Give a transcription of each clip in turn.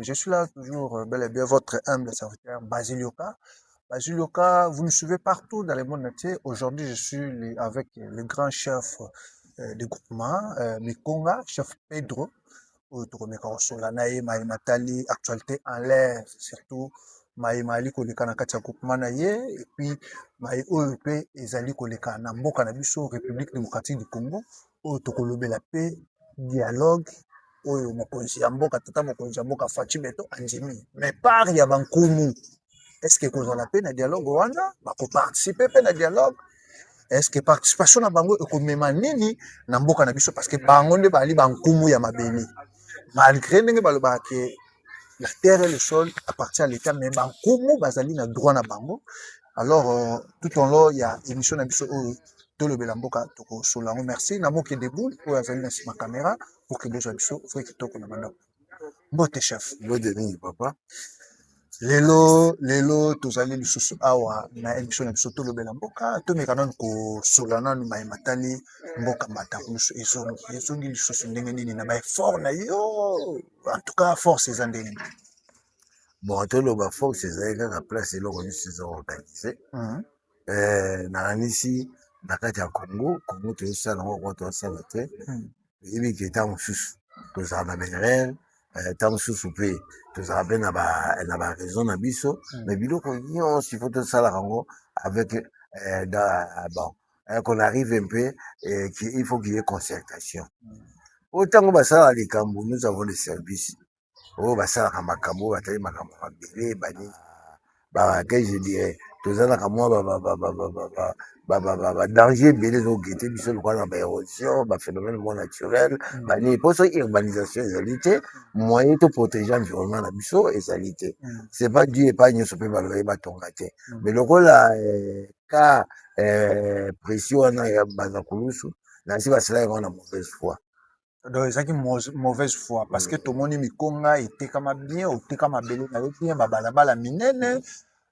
Je suis là toujours, bel et bien, votre humble serviteur, Basilioka. Basilioka, vous nous suivez partout dans le monde entier. Aujourd'hui, je suis avec le grand chef du groupement, Mikonga, chef Pedro. Tokomeka kosola na ye mayema tali actualité en l'air, surtout mayema ali koleka na kati ya groupement na ye, et puis maye oyo mpe ezali koleka na mboka na biso République démocratique du Congo, oyo tokolobela mpe dialogue oyo mokonzi ya mboka tata mokonzi ya mboka Faci Beto andimi mais part ya bankumu. Est-ce que kozala mpe na dialogue wana bakoparticipe mpe na dialogue? Est-ce que participation na bango ekomema nini na mboka na biso, parce que bango nde bali bankumu ya mabele, malgré ndenge balobaka ke la terre et le sol appartient à l'état, mais bankumu bazali na droit na bango. Alors tout en long il y a émission na biso oyo tolobela mboka tokosola yango. Merci na moke debout oyo azali na nsima caméra pour que bezo ya biso fo kitoko na bandako. Mbote chef. Mbote mingi papa. Lelo tozali lisusu awa na émission na biso tolobela mboka, tomeka nanu kosola nanu mayema tali mboka Matakulusu ezongi lisusu ndenge nini na baeffort na yo, en tout cas force eza ndenge nini? Bon, toloba force ezali kaka place eloko nyonso eza organisé. Nakanisi na kati ya Congo tozosala yango kwa tozosala te. Toyebi ke ntango mosusu tozala na berere, ntango mosusu mpe tozala mpe na baraison na biso, mais biloko nyonso ifo tosalaka yango avec qu'on arrive un peu, il faut qu'il y ait concertation. Autant basala likambo, nous avons des services. Oh, basalaka makambo, batali makambo mabele, que je dirais, tozalaka mwa danger ebele ezogete biso lokola na baérosion, baphénomène moins naturel, bani poso urbanisation ezali te, moyen to protéger environnement na biso ezali te. C'est pas dû epai nyonso mpe balobi batonga te. Mais lokola ka pression wana ya Bazakulusu, nasi basala yango na mauvaise foi. Donc ezaki mauvaise foi parce que tomoni Mikonga etekama bien, otekama bele na yo bien, babalabala minene,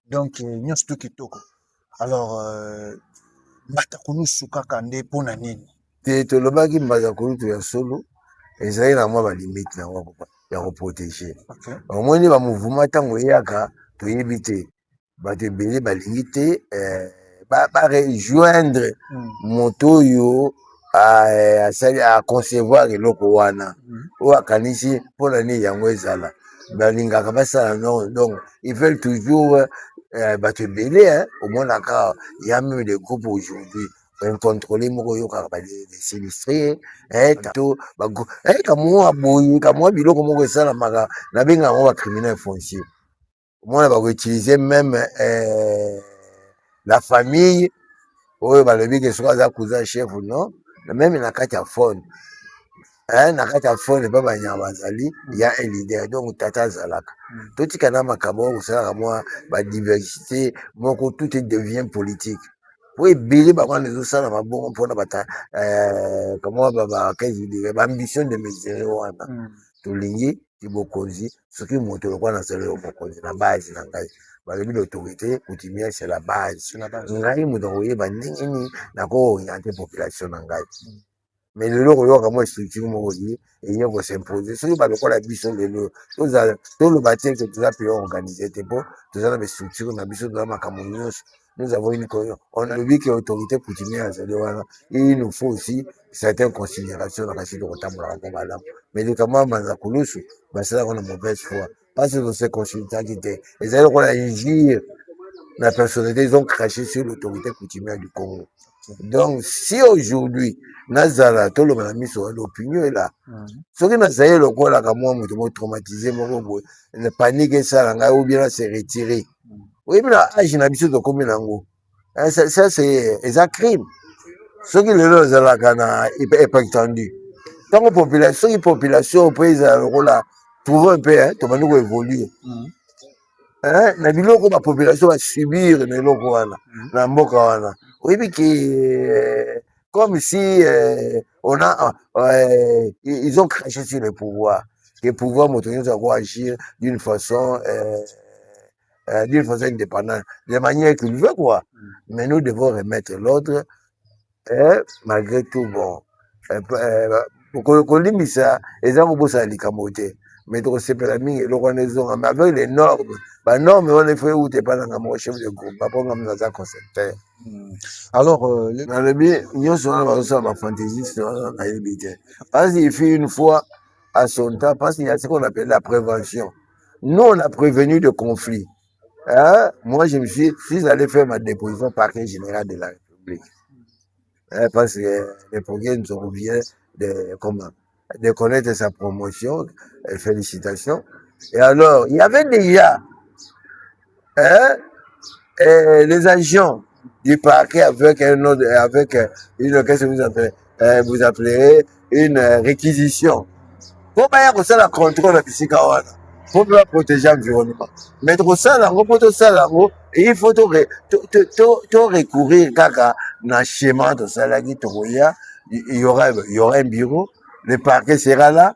donc nyonso to kitoko. Alors Batakulusu kaka nde mpona nini te tolobaki Batakulusu ya solo ezali na mwa balimite na yango ya koprotege. Omoni bamouvement ntango eyaka toyebi te, bato ebele balingi te barejoindre moto oyo a concevoir eloko wana oyo akanisi mpona nini yango ezala, balingaka basala non. Donc ils veulent toujours bato ebele omonaka ya même des groupes aujourd'hui incontrôlé moko oyokaka basinistré to kamwa boye kamwa biloko moko esalamaka nabenga yango bacriminel foncier. Omona bakoutilize même la famille oyo balobi ke soki aza cousin chef non, même na kati ya phone na kati ya phone epa banyama bazali ya un leader, donc tata azalaka totika na makambo oyo kosalaka mwa badiversité moko, tout devient politique po ebele bakwana ezosala mabongo mpona bata kamwa baambition de mesure wana. Tolingi tibokonzi soki moto lokola nazali yo mokonzi na base na ngai balobi l'autorité coutumière c'est la base. Ngai moto akoyeba ndenge nini nakooriente population na ngai. Mais lelo koyoka mwa structure moko ye eye kosimpose soki balokola biso lelo toloba te ke toza pe organise te mpo toza na bastructure na biso toza makambo nyonso. Nous avons on a dit que l'autorité coutumière azali wana, il nous faut aussi certaines considérations dans la suite de kotambola ko malamu. Mais les camarades Bazakulusu basala ko na mauvaise foi parce que ces consultants qui étaient ils allaient quoi agir la personnalité, ils ont craché sur l'autorité coutumière du Congo. Donc si aujourd'hui nazala tout le monde a mis sur l'opinion est là, ce qui nazali lokola ka moi moto traumatisé moko boye, ne panique ça nga ou bien se retirer. Oui, mais là, je n'ai pas de combien d'ango. Ça, c'est un crime. Ce qui est là, c'est la est pas entendu. Tant que population, peut trouver un peu, tu vas nous évoluer. Na biloko la population va subir les loko wana, na mboka wana. Oui, mais comme si ils ont craché sur le pouvoir. Le pouvoir, motorisé à agir d'une façon indépendante, de manière qu'il veut quoi. Mais nous devons remettre l'ordre, malgré tout, bon, pour ça, les gens vont ça likambo te. mais tu sais pas la mine, le renaissance, mais avec les normes, bah normes, on est fait où t'es pas dans un chef de groupe, pas pour comme dans un concepteur. Alors, Dans le bien, nous sommes dans ma fantaisie, c'est dans la liberté. Parce qu'il fait une fois à son temps, parce qu'il y a ce qu'on appelle la prévention. Nous, on a prévenu de conflits. Hein? Moi, je me suis dit, si j'allais faire ma déposition au parquet général de la République, hein, parce que le progrès nous revient de connaître sa promotion, félicitations. Et alors, il y avait déjà hein, les agents du parquet avec un autre, avec une, qu'est-ce que vous appelez une réquisition. Pour bien que la contrôle de pour bien protéger l'environnement. Mais pour ça, il faut tout recourir à un schéma de ça, il y aura un bureau, le parquet sera là,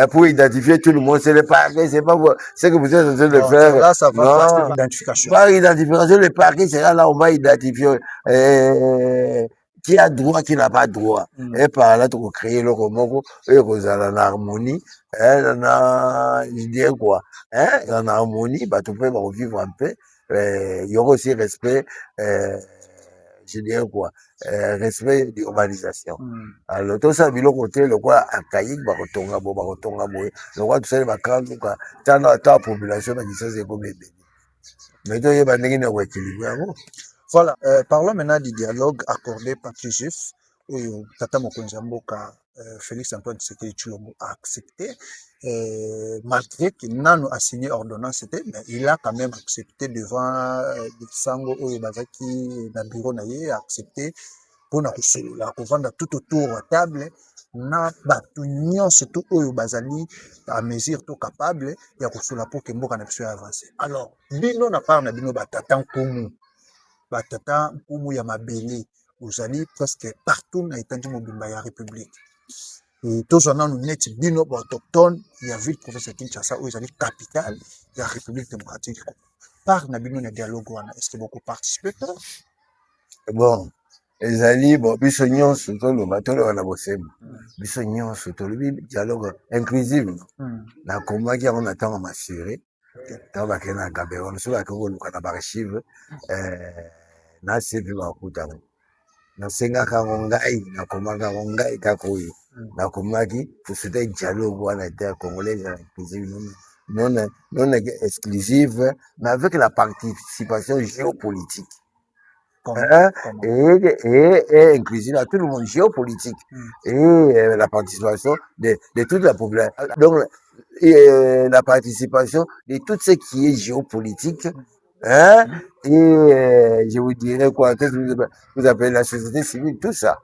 pour identifier tout le monde. C'est le parquet, c'est pas ce que vous êtes en train de faire. là, ça va passer Non, par l'identification. par identification, le parquet sera là, on va identifier qui a droit, qui n'a pas droit. Et par là, tu vas créer le roman, et vous allez en harmonie, je dirais quoi, en harmonie, bah, tu peux vivre en paix. Il y aura aussi respect, je dirais quoi, respect d'urbanisation. Alors, tout ça, bilo côté, le quoi, à Kaïk, barotonga, le quoi, tout ça, va quand, quoi, ta population, qui c'est comme les bébés. Mais toi, il y a des gens qui équilibré, Voilà, parlons maintenant du dialogue accordé par TGF, où Tata Mokonzi Mboka, Félix Antoine Tshisekedi Tshilombo a accepté, malgré qu'il n'a pas signé ordonnance, mais il a quand même accepté devant Sango Oyebazaki, na bureau naye, a accepté pour la vendre tout autour de la table, na batu nyonso tout oyo bazali à mesure tout capable ya kosula pour que mboka na biso avancer. Alors, bino na part na bino batata nkumu. Batata nkumu ya mabele ozali presque partout na etandi mobimba ya république. Et tozana nous net bino autochtone ya ville province ya Kinshasa oyo ezali capitale ya république démocratique du Congo. Par na bino na dialogue wana, est-ce que beaucoup participé? Bon, ezali bon biso nyonso toloba tolobana bosembo biso nyonso tolobi dialogue inclusive nakomaki yango na ntango masure ntango bakende na Gaborone so bakende koluka na baarchive nasepi bakutango nasengaka yango ngai nakomaka yango ngai kaka oyo nakomaki tosute dialogue wana ete congolaise inclusive non exclusive mais avec la participation géopolitique. Et inclusive à tout le monde géopolitique et la participation de toute la population. Donc, la participation de tout ce qui est géopolitique. Et je vous dirais quoi, vous appelez la société civile, tout ça.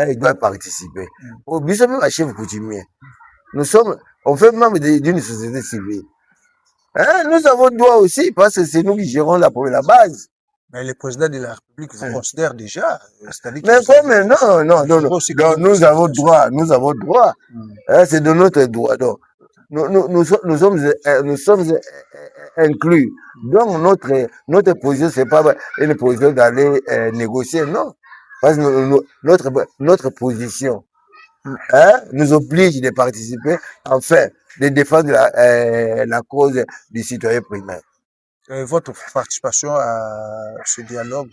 Il doit participer. Au but même à chef coutumier. On fait membre d'une société civile. Nous avons droit aussi, parce que c'est nous qui gérons la base. Mais le président de la République vous considère déjà. Mais comme non, nous avons droit. C'est de notre droit. Donc, nous sommes inclus. Donc, notre position, c'est pas une position d'aller négocier, non. Parce que notre position nous oblige de participer, enfin, de défendre la cause du citoyen primaire. Votre participation à ce dialogue,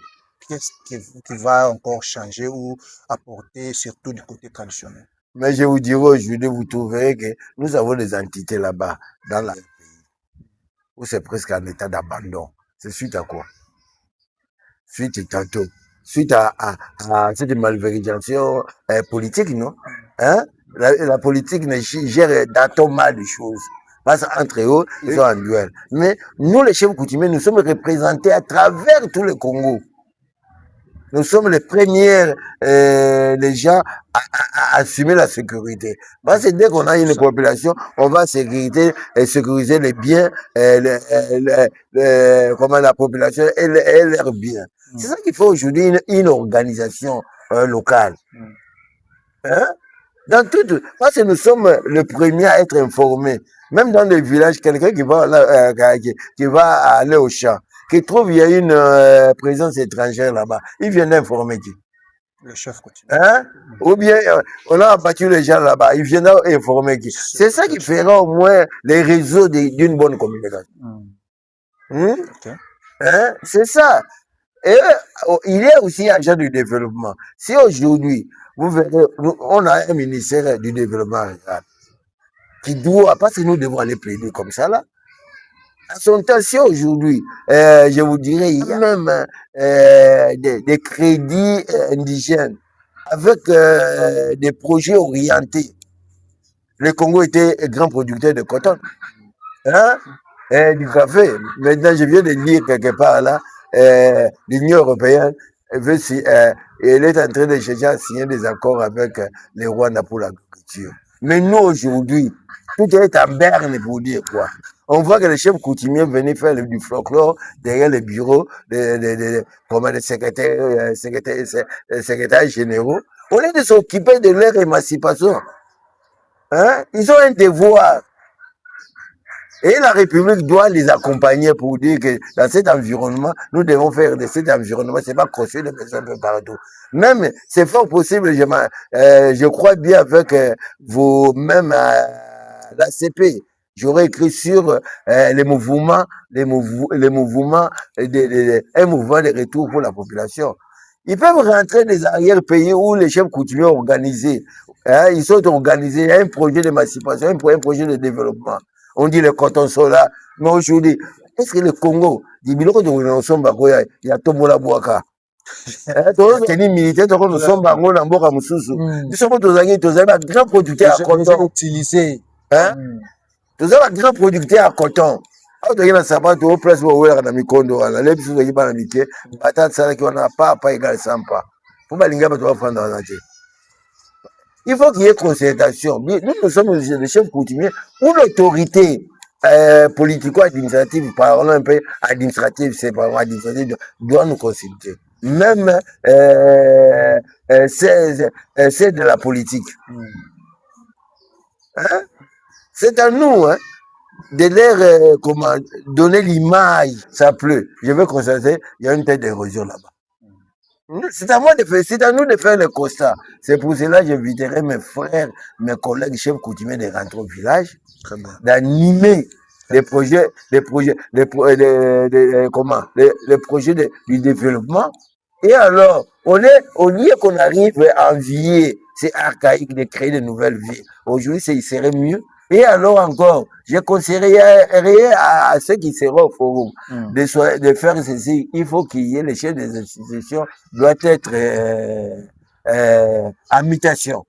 qu'est-ce qui va encore changer ou apporter, surtout du côté traditionnel? Mais je vous dirai aujourd'hui, vous trouverez que nous avons des entités là-bas, dans le pays, où c'est presque en état d'abandon. C'est suite à quoi? Suite à cette malversation politique, non? La politique gère d'atomes mal les choses. Parce qu'entre eux, ils sont en duel. Mais nous, les chefs coutumiers, nous sommes représentés à travers tout le Congo. Nous sommes les premiers les gens à assumer la sécurité. Parce que dès qu'on a une population, on va sécuriser les biens, comment la population et leurs biens. C'est ça qu'il faut aujourd'hui, une organisation locale. Dans tout, parce que nous sommes les premiers à être informés. Même dans les villages, quelqu'un qui va aller au champ, qui trouve il y a une présence étrangère là-bas, il vient d'informer qui? Le chef continue. Hein? Ou bien on a abattu les gens là-bas, ils viennent informer qui. C'est ça qui fera au moins les réseaux d'une bonne communication. Ok. Hein? C'est ça. Et il est aussi agent du développement. Si aujourd'hui, vous verrez, on a un ministère du développement rural qui doit, parce que nous devons aller plaider comme ça là, à son temps, si aujourd'hui, je vous dirais, il y a même des crédits indigènes avec des projets orientés. Le Congo était un grand producteur de coton, hein, et du café. Maintenant, je viens de lire quelque part là, l'Union européenne veut elle est en train de chercher à signer des accords avec les Rwanda pour l'agriculture. Mais nous, aujourd'hui, tout est en berne pour dire quoi. On voit que les chefs coutumiers venaient faire du folklore derrière les bureaux des secrétaires généraux. Au lieu de s'occuper de leur émancipation, hein, ils ont un devoir. Et la République doit les accompagner pour dire que dans cet environnement, nous devons faire de cet environnement, c'est pas construire des maisons un peu partout. Même, c'est fort possible, je crois bien avec même l'ACP, j'aurais écrit sur les mouvements, un mouvement de retour pour la population. Ils peuvent rentrer des arrière-pays où les chefs coutumiers organisés, hein, ils sont organisés, il y a un projet d'émancipation, un projet de développement. On dit le coton sola, mais aujourd'hui, est-ce que le Congo, dit biloko de Nosomba Goya, il y a Tomola Boaka. Teni militaire, donc nous sommes bango na mboka mususu. Nous sommes tous un grand producteur à coton. Utilisé. Hein? Tous un grand producteur à coton. Aho toki na sapato au place wo wera na mikondo wana. Le biso toki bana mike, atata sala ki wana pas égal sans pas. Pour balinga bato ba prendre na te. Il faut qu'il y ait concertation. Nous sommes des chefs coutumiers ou l'autorité politico-administrative, parlons un peu administrative, c'est pas administrative, doit nous consulter. Même c'est de la politique. Hein? C'est à nous, hein, de leur donner l'image. Ça pleut. Je veux constater, il y a une tête d'érosion là-bas. C'est à moi de faire, c'est à nous de faire le constat. C'est pour cela que j'inviterai mes frères, mes collègues chefs coutumiers de rentrer au village, d'animer les projets, les projets du développement. Et alors, au lieu qu'on arrive à envier, c'est archaïque de créer de nouvelles villes. Aujourd'hui, il serait mieux. Et alors encore, je conseillerais à ceux qui seront au forum de faire ceci. Il faut qu'il y ait les chefs des institutions doit être en mutation.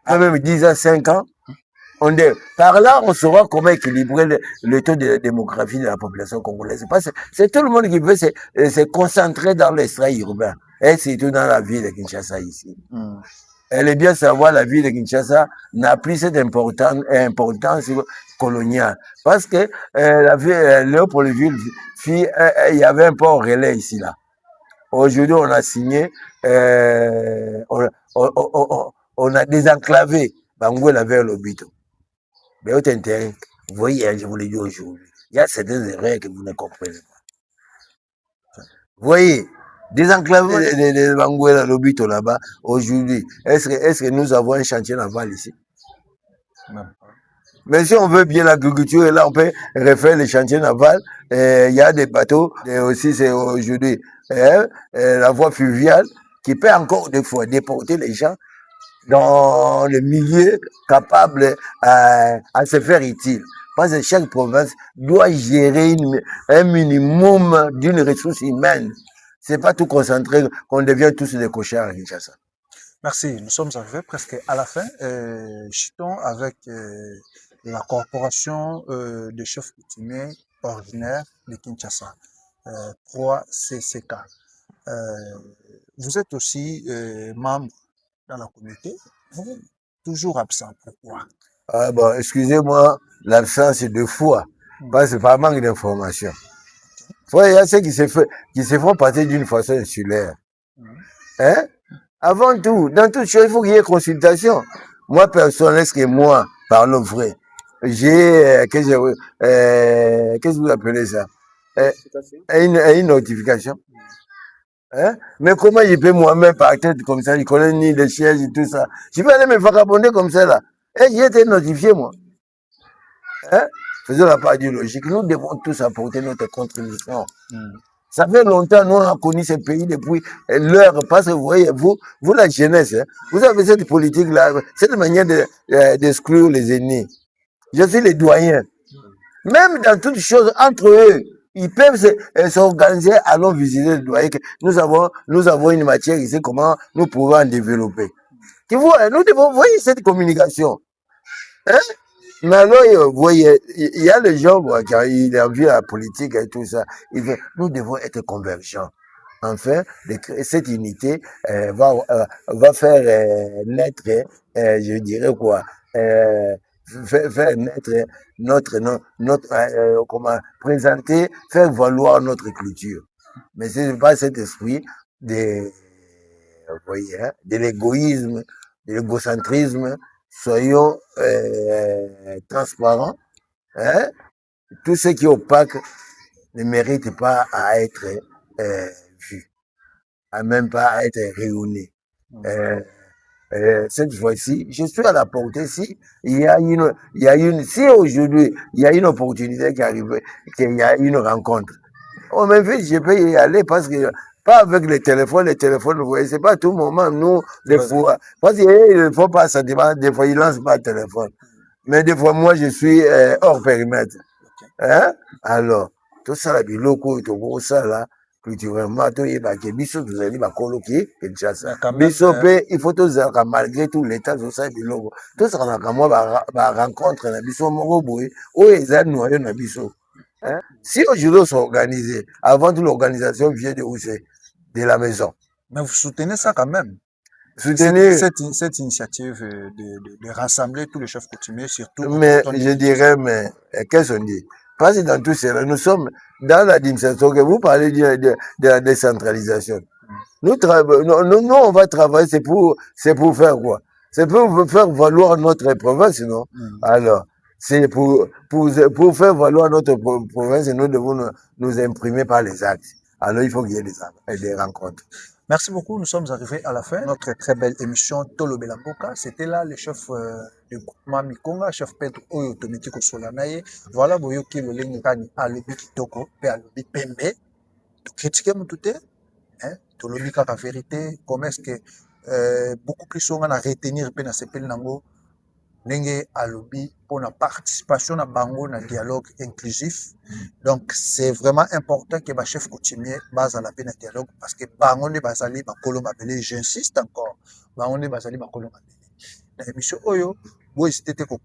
Même 10 ans, 5 ans. Par là, on saura comment équilibrer le taux de démographie de la population congolaise. C'est tout le monde qui veut se concentrer dans l'extrait urbain. Et surtout dans la ville de Kinshasa ici. Elle est bien savoir, la ville de Kinshasa n'a plus cette importance coloniale. Parce que la ville, Léopoldville, il y avait un port relais ici, là. Aujourd'hui, on a signé, on a désenclavé Banguela vers l'Obito. Mais autre intérêt, vous voyez, je vous l'ai dit aujourd'hui, il y a certaines erreurs que vous ne comprenez pas. Vous voyez, désenclaver de Banguela, l'Obito là-bas, aujourd'hui, est-ce que nous avons un chantier naval ici? Non. Mais si on veut bien l'agriculture, et là, on peut refaire les chantiers navals. Il y a des bateaux, et aussi, c'est aujourd'hui la voie fluviale qui peut encore des fois déporter les gens dans le milieu capable à se faire utile. Parce que chaque province doit gérer un minimum d'une ressource humaine. C'est pas tout concentré qu'on devient tous des cochards à Kinshasa. Merci. Nous sommes arrivés presque à la fin. Chutons avec la corporation de chefs coutumiers ordinaires de Kinshasa, 3CCK. Vous êtes aussi membre dans la communauté, toujours absent. Pourquoi? Ah bon, excusez-moi, l'absence est 2 fois, parce que c'est par manque d'information. Il y a ceux qui se font passer d'une façon insulaire. Hein? Avant tout, dans toute chose, il faut qu'il y ait consultation. Moi, personnellement, est-ce que moi, parlons vrai, j'ai, qu'est-ce que vous appelez ça? Une notification. Hein? Mais comment je peux moi-même par tête comme ça, je connais ni les sièges et tout ça. Je vais aller me vagabonder comme ça là. Et j'ai été notifié moi. Hein? Faisons la part du logique. Nous devons tous apporter notre contribution. Ça fait longtemps, nous, on a connu ce pays depuis l'heure, parce que vous voyez, vous la jeunesse, hein, vous avez cette politique-là, cette manière d'exclure les aînés. Je suis les doyens. Même dans toutes choses, entre eux, ils peuvent s'organiser, allons visiter les doyens. Nous avons une matière ici, comment nous pouvons en développer. Tu vois, nous devons voir cette communication. Hein? Mais alors, vous voyez, il y a les gens, quand ils ont vu la politique et tout ça, nous devons être convergents. Enfin, cette unité va faire naître, je dirais quoi, faire naître comment, présenter, faire valoir notre culture. Mais ce n'est pas cet esprit de, vous voyez, hein, de l'égoïsme, de l'égocentrisme. Soyons transparents. Hein? Tout ce qui est opaque ne mérite pas à être vu, à même pas à être réuni. Cette fois-ci, je suis à la portée. Si si aujourd'hui il y a une opportunité qui arrive, qu'il y a une rencontre, on m'invite, je peux y aller parce que pas avec les téléphones, vous voyez, c'est pas à tout moment, nous, des fois, parce qu'il ne faut pas sentiment, des fois, ils lancent pas le téléphone. Mais des fois, moi, je suis hors périmètre. Hein? Alors, tout ça, là, biloko, tout ça, là, culturellement, tout est baqué. Biso, vous allez ma coloquer, Biso, il faut tout ça, malgré tout l'état, tout ça, biloko. Tout ça, on a moi, rencontre, na biso, moko, boy, oh, ils ont noyé, na biso. Hein? Si aujourd'hui on s'organise, avant tout l'organisation vient de où c'est? De la maison. Mais vous soutenez ça quand même. Soutenir. Cette initiative de rassembler tous les chefs coutumiers, surtout. Mais je dirais, mais qu'est-ce qu'on dit? Parce que dans tout cela, nous sommes dans l'administration, que vous parlez de la décentralisation. Nous, on va travailler, c'est pour faire quoi? C'est pour faire valoir notre province, non? Alors, c'est pour faire valoir notre province, nous devons nous imprimer par les actes. Alors, il faut qu'il y ait des rencontres. Merci beaucoup, nous sommes arrivés à la fin. Notre très belle émission Tolo Belamboka. C'était là le chef du groupement Mikonga, chef Pedro Oyo Tomiti Kosolanaye. Voilà, Boyoki le Lengani à l'Obi Kitoko, et à l'Obi Pembe. Critiquer mon tout tolobi kaka vérité, comment est-ce que beaucoup plus on a retenir pe na sepel nango ndenge alobi pour la participation na bango na dialogue inclusif. Donc c'est vraiment important que ba chef coutumier base la peine dialogue parce que bango ne bazali bakolo mabele, j'insiste encore, bango ne bazali bakolo mabele. Na émission oyo bo hésiter ko